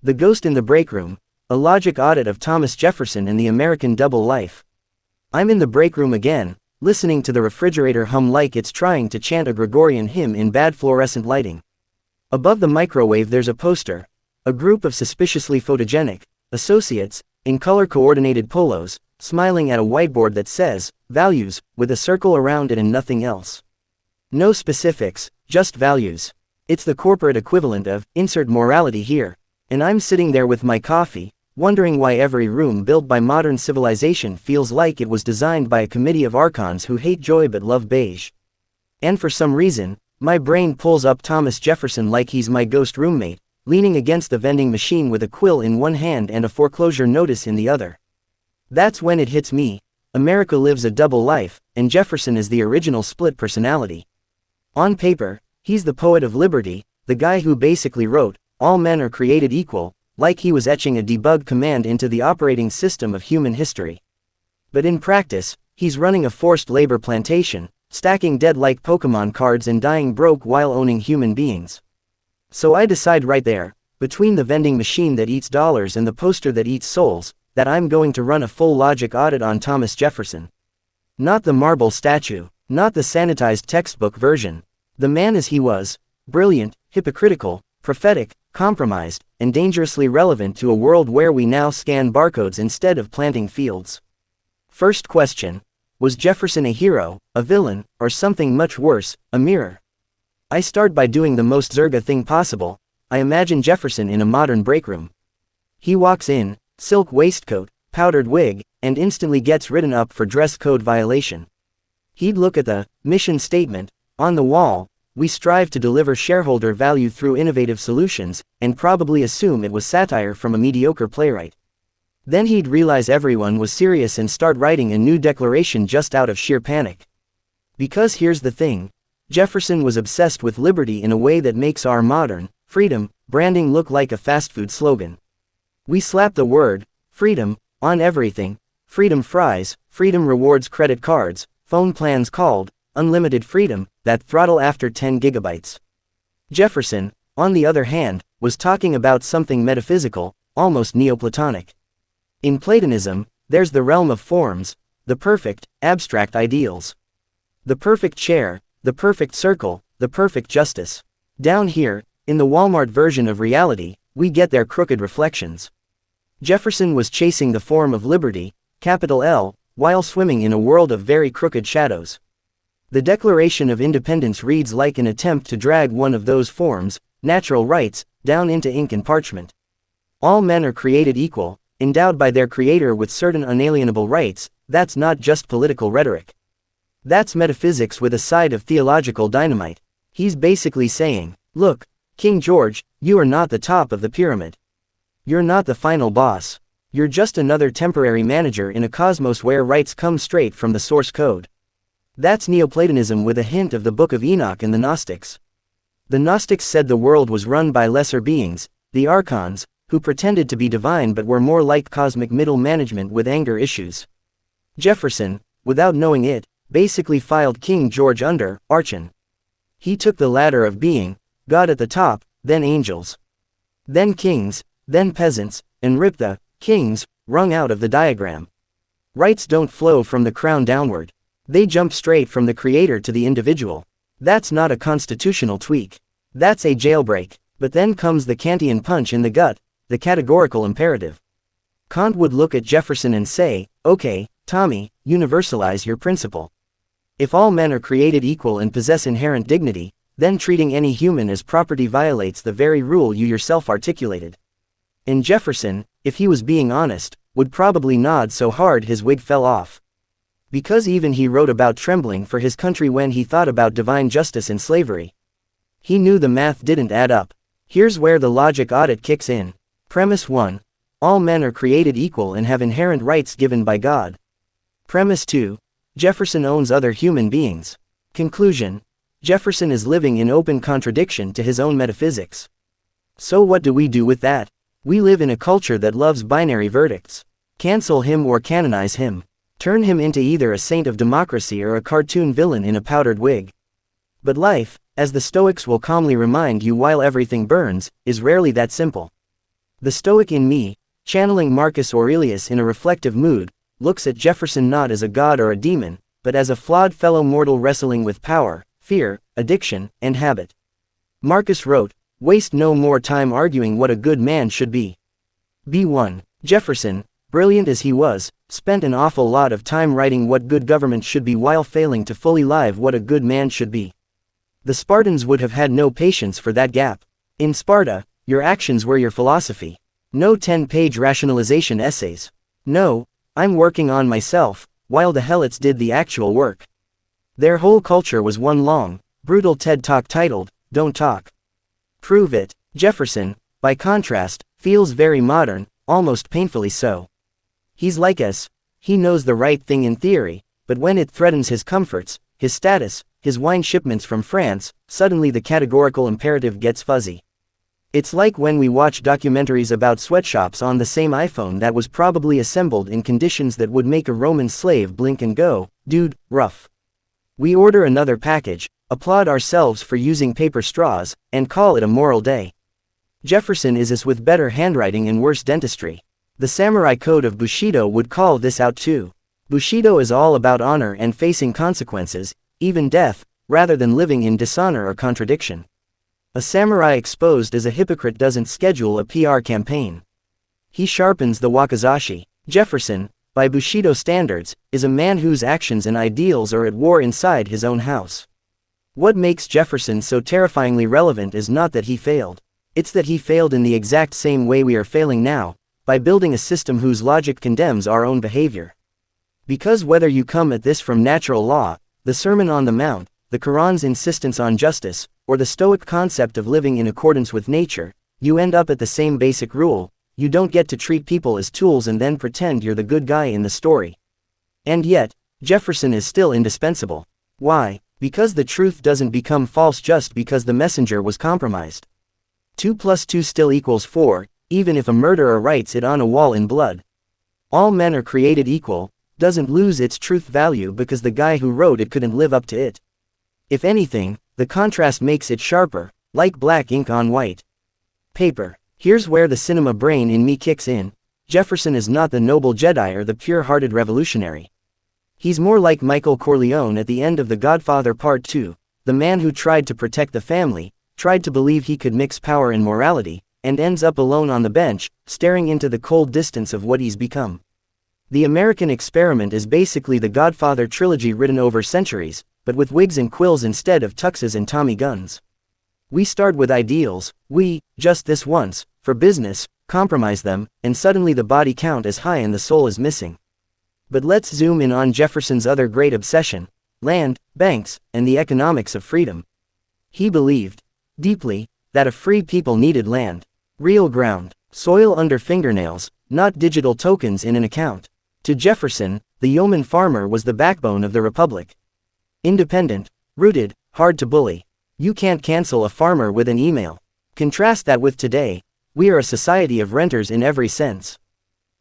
The Ghost in the Break Room, a logic audit of Thomas Jefferson and the American double life. I'm in the break room again, listening to the refrigerator hum like it's trying to chant a Gregorian hymn in bad fluorescent lighting. Above the microwave there's a poster, a group of suspiciously photogenic associates, in color-coordinated polos, smiling at a whiteboard that says, values, with a circle around it and nothing else. No specifics, just values. It's the corporate equivalent of, insert morality here. And I'm sitting there with my coffee, wondering why every room built by modern civilization feels like it was designed by a committee of archons who hate joy but love beige. And for some reason, my brain pulls up Thomas Jefferson like he's my ghost roommate, leaning against the vending machine with a quill in one hand and a foreclosure notice in the other. That's when it hits me. America lives a double life, and Jefferson is the original split personality. On paper, he's the poet of liberty, the guy who basically wrote, all men are created equal, like he was etching a debug command into the operating system of human history. But in practice, he's running a forced labor plantation, stacking dead like Pokemon cards and dying broke while owning human beings. So I decide right there, between the vending machine that eats dollars and the poster that eats souls, that I'm going to run a full logic audit on Thomas Jefferson. Not the marble statue, not the sanitized textbook version. The man as he was, brilliant, hypocritical, prophetic, compromised, and dangerously relevant to a world where we now scan barcodes instead of planting fields. First question: was Jefferson a hero, a villain, or something much worse, a mirror? I start by doing the most Zerga thing possible. I imagine Jefferson in a modern break room. He walks in, silk waistcoat, powdered wig, and instantly gets written up for dress code violation. He'd look at the mission statement on the wall, "We strive to deliver shareholder value through innovative solutions," and probably assume it was satire from a mediocre playwright. Then he'd realize everyone was serious and start writing a new declaration just out of sheer panic. Because here's the thing, Jefferson was obsessed with liberty in a way that makes our modern freedom branding look like a fast food slogan. We slap the word freedom on everything: freedom fries, freedom rewards credit cards, phone plans called unlimited freedom that throttle after 10 gigabytes. Jefferson, on the other hand, was talking about something metaphysical, almost Neoplatonic. In Platonism, there's the realm of forms, the perfect, abstract ideals. The perfect chair, the perfect circle, the perfect justice. Down here, in the Walmart version of reality, we get their crooked reflections. Jefferson was chasing the form of liberty, capital L, while swimming in a world of very crooked shadows. The Declaration of Independence reads like an attempt to drag one of those forms, natural rights, down into ink and parchment. All men are created equal, endowed by their creator with certain unalienable rights. That's not just political rhetoric. That's metaphysics with a side of theological dynamite. He's basically saying, look, King George, you are not the top of the pyramid. You're not the final boss. You're just another temporary manager in a cosmos where rights come straight from the source code. That's Neoplatonism with a hint of the Book of Enoch and the Gnostics. The Gnostics said the world was run by lesser beings, the archons, who pretended to be divine but were more like cosmic middle management with anger issues. Jefferson, without knowing it, basically filed King George under Archon. He took the ladder of being, God at the top, then angels, then kings, then peasants, and ripped the kings rung out of the diagram. Rights don't flow from the crown downward. They jump straight from the creator to the individual. That's not a constitutional tweak. That's a jailbreak. But then comes the Kantian punch in the gut, the categorical imperative. Kant would look at Jefferson and say, okay, Tommy, universalize your principle. If all men are created equal and possess inherent dignity, then treating any human as property violates the very rule you yourself articulated. And Jefferson, if he was being honest, would probably nod so hard his wig fell off. Because even he wrote about trembling for his country when he thought about divine justice and slavery. He knew the math didn't add up. Here's where the logic audit kicks in. Premise 1. All men are created equal and have inherent rights given by God. Premise 2. Jefferson owns other human beings. Conclusion. Jefferson is living in open contradiction to his own metaphysics. So what do we do with that? We live in a culture that loves binary verdicts. Cancel him or canonize him. Turn him into either a saint of democracy or a cartoon villain in a powdered wig. But life, as the Stoics will calmly remind you while everything burns, is rarely that simple. The Stoic in me, channeling Marcus Aurelius in a reflective mood, looks at Jefferson not as a god or a demon, but as a flawed fellow mortal wrestling with power, fear, addiction, and habit. Marcus wrote, "Waste no more time arguing what a good man should be." B1. Jefferson, brilliant as he was, spent an awful lot of time writing what good government should be while failing to fully live what a good man should be. The Spartans would have had no patience for that gap. In Sparta, your actions were your philosophy. No 10-page rationalization essays. No, "I'm working on myself," while the Helots did the actual work. Their whole culture was one long, brutal TED Talk titled, "Don't Talk. Prove It." Jefferson, by contrast, feels very modern, almost painfully so. He's like us. He knows the right thing in theory, but when it threatens his comforts, his status, his wine shipments from France, suddenly the categorical imperative gets fuzzy. It's like when we watch documentaries about sweatshops on the same iPhone that was probably assembled in conditions that would make a Roman slave blink and go, "Dude, rough." We order another package, applaud ourselves for using paper straws, and call it a moral day. Jefferson is us with better handwriting and worse dentistry. The samurai code of Bushido would call this out too. Bushido is all about honor and facing consequences, even death, rather than living in dishonor or contradiction. A samurai exposed as a hypocrite doesn't schedule a PR campaign. He sharpens the wakizashi. Jefferson, by Bushido standards, is a man whose actions and ideals are at war inside his own house. What makes Jefferson so terrifyingly relevant is not that he failed. It's that he failed in the exact same way we are failing now, by building a system whose logic condemns our own behavior. Because whether you come at this from natural law, the Sermon on the Mount, the Quran's insistence on justice, or the Stoic concept of living in accordance with nature, you end up at the same basic rule: you don't get to treat people as tools and then pretend you're the good guy in the story. And yet, Jefferson is still indispensable. Why? Because the truth doesn't become false just because the messenger was compromised. 2 + 2 still equals 4, even if a murderer writes it on a wall in blood. "All men are created equal" doesn't lose its truth value because the guy who wrote it couldn't live up to it. If anything, the contrast makes it sharper, like black ink on white paper. Here's where the cinema brain in me kicks in. Jefferson is not the noble Jedi or the pure-hearted revolutionary. He's more like Michael Corleone at the end of The Godfather Part 2, the man who tried to protect the family, tried to believe he could mix power and morality, and ends up alone on the bench, staring into the cold distance of what he's become. The American experiment is basically the Godfather trilogy written over centuries, but with wigs and quills instead of tuxes and Tommy guns. We start with ideals, just this once, for business, compromise them, and suddenly the body count is high and the soul is missing. But let's zoom in on Jefferson's other great obsession: land, banks, and the economics of freedom. He believed, deeply, that a free people needed land. Real ground, soil under fingernails, not digital tokens in an account. To Jefferson, the yeoman farmer was the backbone of the republic. Independent, rooted, hard to bully. You can't cancel a farmer with an email. Contrast that with today. We are a society of renters in every sense.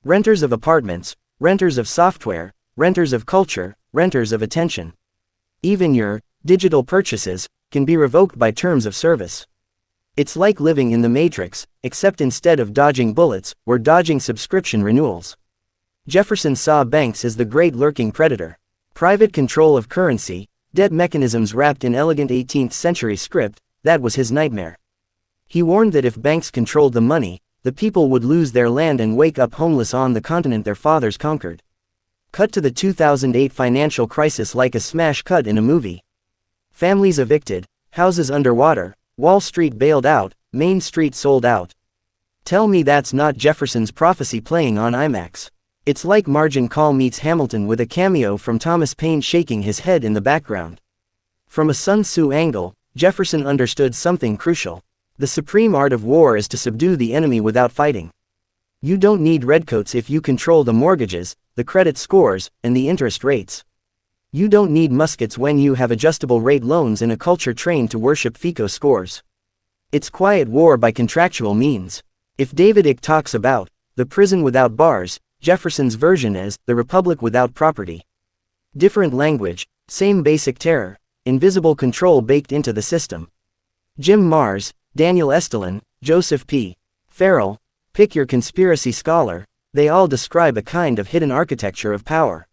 Renters of apartments, renters of software, renters of culture, renters of attention. Even your digital purchases can be revoked by terms of service. It's like living in the Matrix, except instead of dodging bullets, we're dodging subscription renewals. Jefferson saw banks as the great lurking predator. Private control of currency, debt mechanisms wrapped in elegant 18th century script, that was his nightmare. He warned that if banks controlled the money, the people would lose their land and wake up homeless on the continent their fathers conquered. Cut to the 2008 financial crisis like a smash cut in a movie. Families evicted, houses underwater, Wall Street bailed out, Main Street sold out. Tell me that's not Jefferson's prophecy playing on IMAX. It's like Margin Call meets Hamilton with a cameo from Thomas Paine shaking his head in the background. From a Sun Tzu angle, Jefferson understood something crucial. The supreme art of war is to subdue the enemy without fighting. You don't need redcoats if you control the mortgages, the credit scores, and the interest rates. You don't need muskets when you have adjustable rate loans in a culture trained to worship FICO scores. It's quiet war by contractual means. If David Icke talks about the prison without bars, Jefferson's version is the republic without property. Different language, same basic terror, invisible control baked into the system. Jim Marrs, Daniel Estulin, Joseph P. Farrell, Pick your conspiracy scholar, they all describe a kind of hidden architecture of power.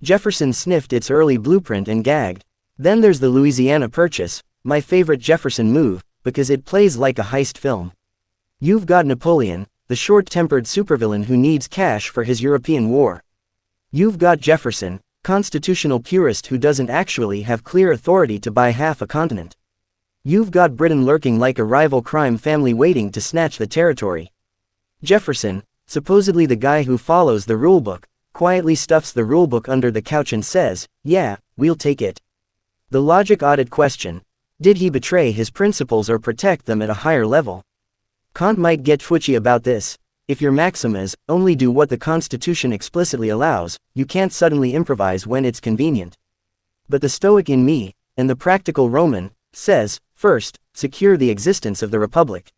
Jefferson sniffed its early blueprint and gagged. Then there's the Louisiana Purchase, my favorite Jefferson move, because it plays like a heist film. You've got Napoleon, the short-tempered supervillain who needs cash for his European war. You've got Jefferson, constitutional purist who doesn't actually have clear authority to buy half a continent. You've got Britain lurking like a rival crime family waiting to snatch the territory. Jefferson, supposedly the guy who follows the rulebook, quietly stuffs the rulebook under the couch and says, yeah, we'll take it. The logic audit question: did he betray his principles or protect them at a higher level? Kant might get twitchy about this. If your maxim is, only do what the Constitution explicitly allows, you can't suddenly improvise when it's convenient. But the Stoic in me, and the practical Roman, says, first, secure the existence of the Republic.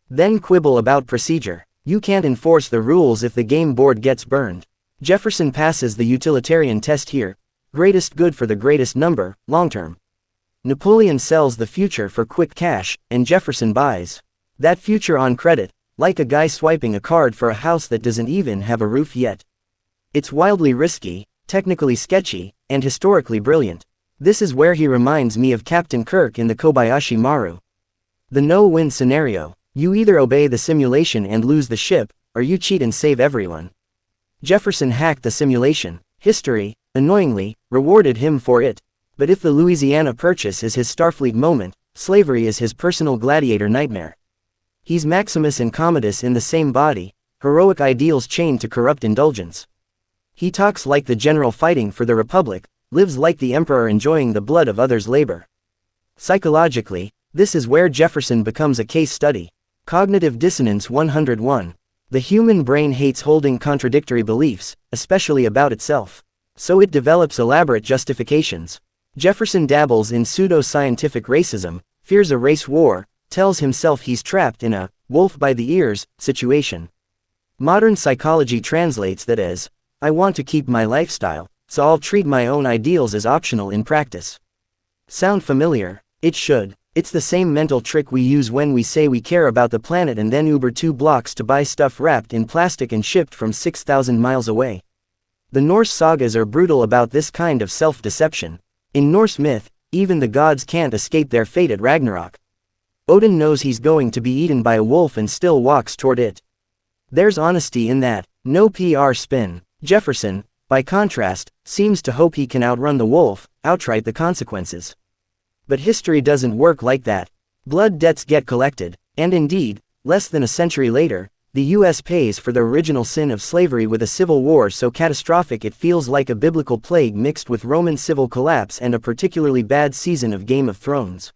Then quibble about procedure. You can't enforce the rules if the game board gets burned. Jefferson passes the utilitarian test here. Greatest good for the greatest number, long term. Napoleon sells the future for quick cash, and Jefferson buys that future on credit, like a guy swiping a card for a house that doesn't even have a roof yet. It's wildly risky, technically sketchy, and historically brilliant. This is where he reminds me of Captain Kirk in the Kobayashi Maru. The no-win scenario: you either obey the simulation and lose the ship, or you cheat and save everyone. Jefferson hacked the simulation. History, annoyingly, rewarded him for it. But if the Louisiana Purchase is his Starfleet moment, slavery is his personal gladiator nightmare. He's Maximus and Commodus in the same body, heroic ideals chained to corrupt indulgence. He talks like the general fighting for the Republic, lives like the emperor enjoying the blood of others' labor. Psychologically, this is where Jefferson becomes a case study. Cognitive Dissonance 101. The human brain hates holding contradictory beliefs, especially about itself. So it develops elaborate justifications. Jefferson dabbles in pseudo-scientific racism, fears a race war, tells himself he's trapped in a wolf by the ears situation. Modern psychology translates that as, I want to keep my lifestyle, so I'll treat my own ideals as optional in practice. Sound familiar? It should. It's the same mental trick we use when we say we care about the planet and then Uber 2 blocks to buy stuff wrapped in plastic and shipped from 6,000 miles away. The Norse sagas are brutal about this kind of self-deception. In Norse myth, even the gods can't escape their fate at Ragnarok. Odin knows he's going to be eaten by a wolf and still walks toward it. There's honesty in that, no PR spin. Jefferson, by contrast, seems to hope he can outrun the wolf, outright the consequences. But history doesn't work like that. Blood debts get collected, and indeed, less than a century later, the US pays for the original sin of slavery with a civil war so catastrophic it feels like a biblical plague mixed with Roman civil collapse and a particularly bad season of Game of Thrones.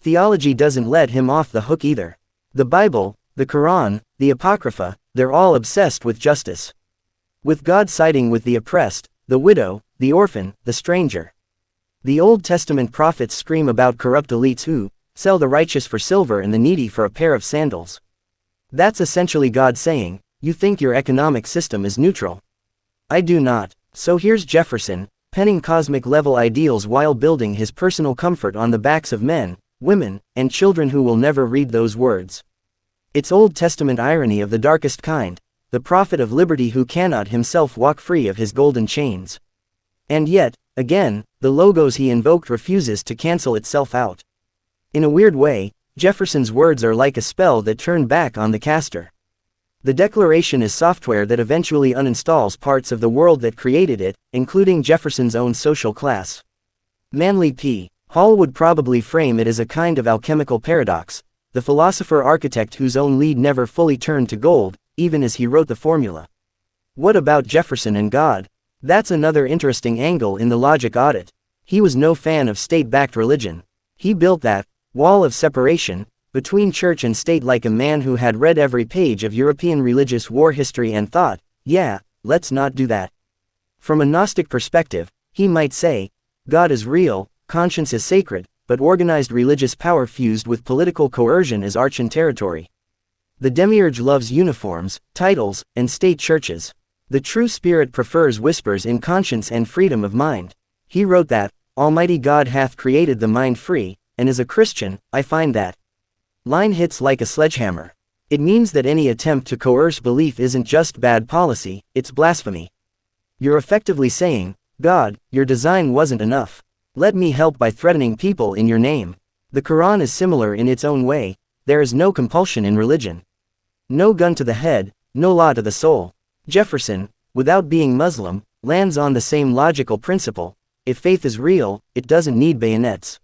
Theology doesn't let him off the hook either. The Bible, the Quran, the Apocrypha, they're all obsessed with justice. With God siding with the oppressed, the widow, the orphan, the stranger. The Old Testament prophets scream about corrupt elites who sell the righteous for silver and the needy for a pair of sandals. That's essentially God saying, you think your economic system is neutral. I do not. So here's Jefferson, penning cosmic-level ideals while building his personal comfort on the backs of men, women, and children who will never read those words. It's Old Testament irony of the darkest kind, the prophet of liberty who cannot himself walk free of his golden chains. And yet, again, the logos he invoked refuses to cancel itself out. In a weird way, Jefferson's words are like a spell that turn back on the caster. The Declaration is software that eventually uninstalls parts of the world that created it, including Jefferson's own social class. Manly P. Hall would probably frame it as a kind of alchemical paradox, the philosopher-architect whose own lead never fully turned to gold, even as he wrote the formula. What about Jefferson and God? That's another interesting angle in the logic audit. He was no fan of state-backed religion. He built that wall of separation between church and state like a man who had read every page of European religious war history and thought, yeah, let's not do that. From a Gnostic perspective, he might say, God is real, conscience is sacred, but organized religious power fused with political coercion is archon territory. The demiurge loves uniforms, titles, and state churches. The true spirit prefers whispers in conscience and freedom of mind. He wrote that, Almighty God hath created the mind free, and as a Christian, I find that line hits like a sledgehammer. It means that any attempt to coerce belief isn't just bad policy, it's blasphemy. You're effectively saying, God, your design wasn't enough. Let me help by threatening people in your name. The Quran is similar in its own way. There is no compulsion in religion. No gun to the head, no law to the soul. Jefferson, without being Muslim, lands on the same logical principle. If faith is real, it doesn't need bayonets.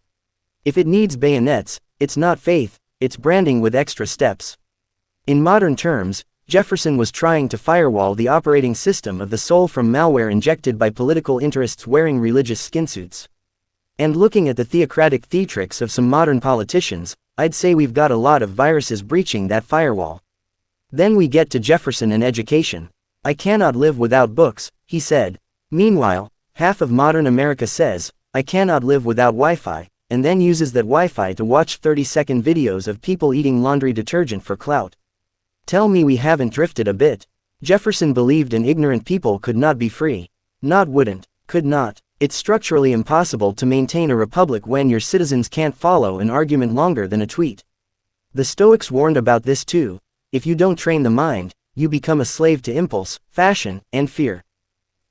If it needs bayonets, it's not faith, it's branding with extra steps. In modern terms, Jefferson was trying to firewall the operating system of the soul from malware injected by political interests wearing religious skinsuits. And looking at the theocratic theatrics of some modern politicians, I'd say we've got a lot of viruses breaching that firewall. Then we get to Jefferson and education. I cannot live without books, he said. Meanwhile, half of modern America says, I cannot live without Wi-Fi, and then uses that Wi-Fi to watch 30-second videos of people eating laundry detergent for clout. Tell me we haven't drifted a bit. Jefferson believed an ignorant people could not be free. Not wouldn't, could not. It's structurally impossible to maintain a republic when your citizens can't follow an argument longer than a tweet. The Stoics warned about this too. If you don't train the mind, you become a slave to impulse, fashion, and fear.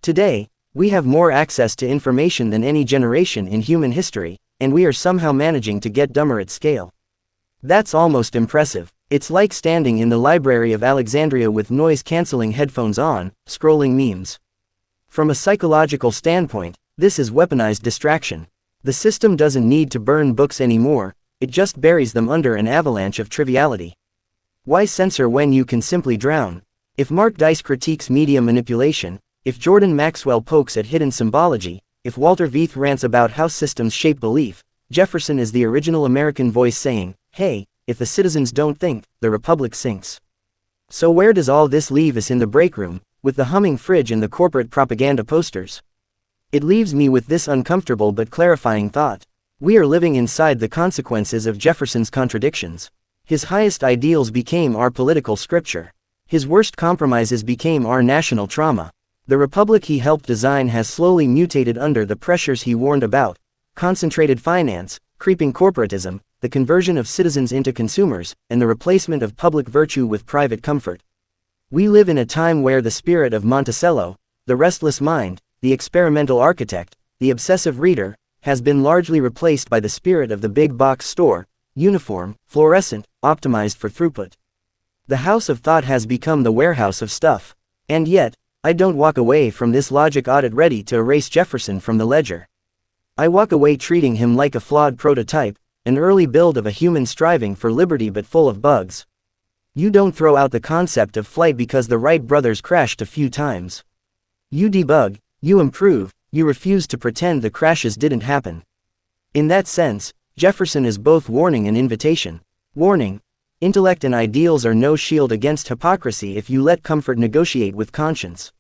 Today, we have more access to information than any generation in human history, and we are somehow managing to get dumber at scale. That's almost impressive. It's like standing in the Library of Alexandria with noise-canceling headphones on, scrolling memes. From a psychological standpoint, this is weaponized distraction. The system doesn't need to burn books anymore, it just buries them under an avalanche of triviality. Why censor when you can simply drown? If Mark Dice critiques media manipulation, if Jordan Maxwell pokes at hidden symbology, if Walter Veith rants about how systems shape belief, Jefferson is the original American voice saying, hey, if the citizens don't think, the republic sinks. So where does all this leave us in the break room, with the humming fridge and the corporate propaganda posters? It leaves me with this uncomfortable but clarifying thought. We are living inside the consequences of Jefferson's contradictions. His highest ideals became our political scripture. His worst compromises became our national trauma. The republic he helped design has slowly mutated under the pressures he warned about: concentrated finance, creeping corporatism, the conversion of citizens into consumers, and the replacement of public virtue with private comfort. We live in a time where the spirit of Monticello, the restless mind, the experimental architect, the obsessive reader, has been largely replaced by the spirit of the big box store, uniform, fluorescent, optimized for throughput. The house of thought has become the warehouse of stuff. And yet, I don't walk away from this logic audit ready to erase Jefferson from the ledger. I walk away treating him like a flawed prototype, an early build of a human striving for liberty but full of bugs. You don't throw out the concept of flight because the Wright brothers crashed a few times. You debug, you improve, you refuse to pretend the crashes didn't happen. In that sense, Jefferson is both warning and invitation. Warning: intellect and ideals are no shield against hypocrisy if you let comfort negotiate with conscience.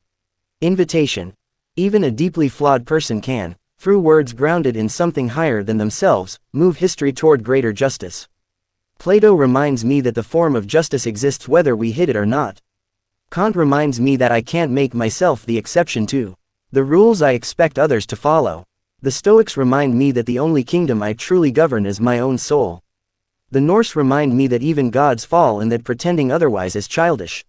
Invitation: even a deeply flawed person can, through words grounded in something higher than themselves, move history toward greater justice. Plato reminds me that the form of justice exists whether we hit it or not. Kant reminds me that I can't make myself the exception to the rules I expect others to follow. The Stoics remind me that the only kingdom I truly govern is my own soul. The Norse remind me that even gods fall and that pretending otherwise is childish.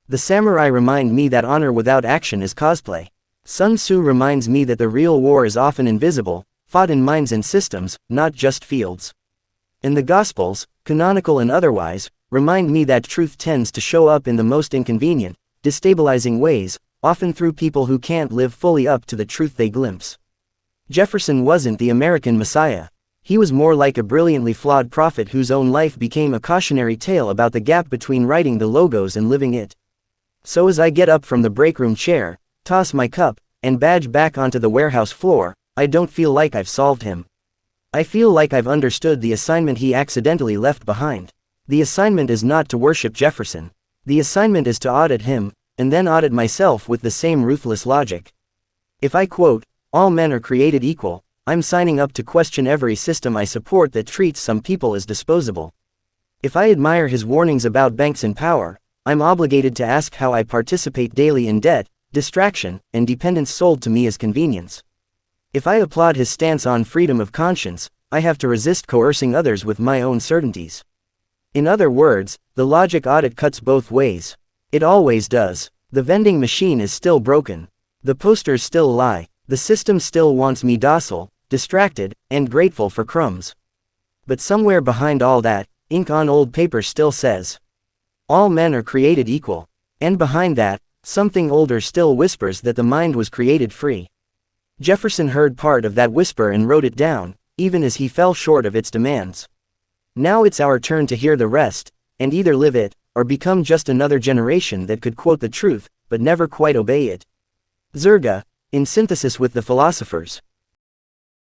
The samurai remind me that honor without action is cosplay. Sun Tzu reminds me that the real war is often invisible, fought in minds and systems, not just fields. And the Gospels, canonical and otherwise, remind me that truth tends to show up in the most inconvenient, destabilizing ways, often through people who can't live fully up to the truth they glimpse. Jefferson wasn't the American Messiah. He was more like a brilliantly flawed prophet whose own life became a cautionary tale about the gap between writing the logos and living it. So as I get up from the break room chair, toss my cup, and badge back onto the warehouse floor, I don't feel like I've solved him. I feel like I've understood the assignment he accidentally left behind. The assignment is not to worship Jefferson. The assignment is to audit him, and then audit myself with the same ruthless logic. If I quote, "All men are created equal," I'm signing up to question every system I support that treats some people as disposable. If I admire his warnings about banks and power, I'm obligated to ask how I participate daily in debt, distraction, and dependence sold to me as convenience. If I applaud his stance on freedom of conscience, I have to resist coercing others with my own certainties. In other words, the logic audit cuts both ways. It always does. The vending machine is still broken. The posters still lie. The system still wants me docile, distracted, and grateful for crumbs. But somewhere behind all that, ink on old paper still says, all men are created equal. And behind that, something older still whispers that the mind was created free. Jefferson heard part of that whisper and wrote it down, even as he fell short of its demands. Now it's our turn to hear the rest, and either live it, or become just another generation that could quote the truth, but never quite obey it. Zerga, in synthesis with the philosophers.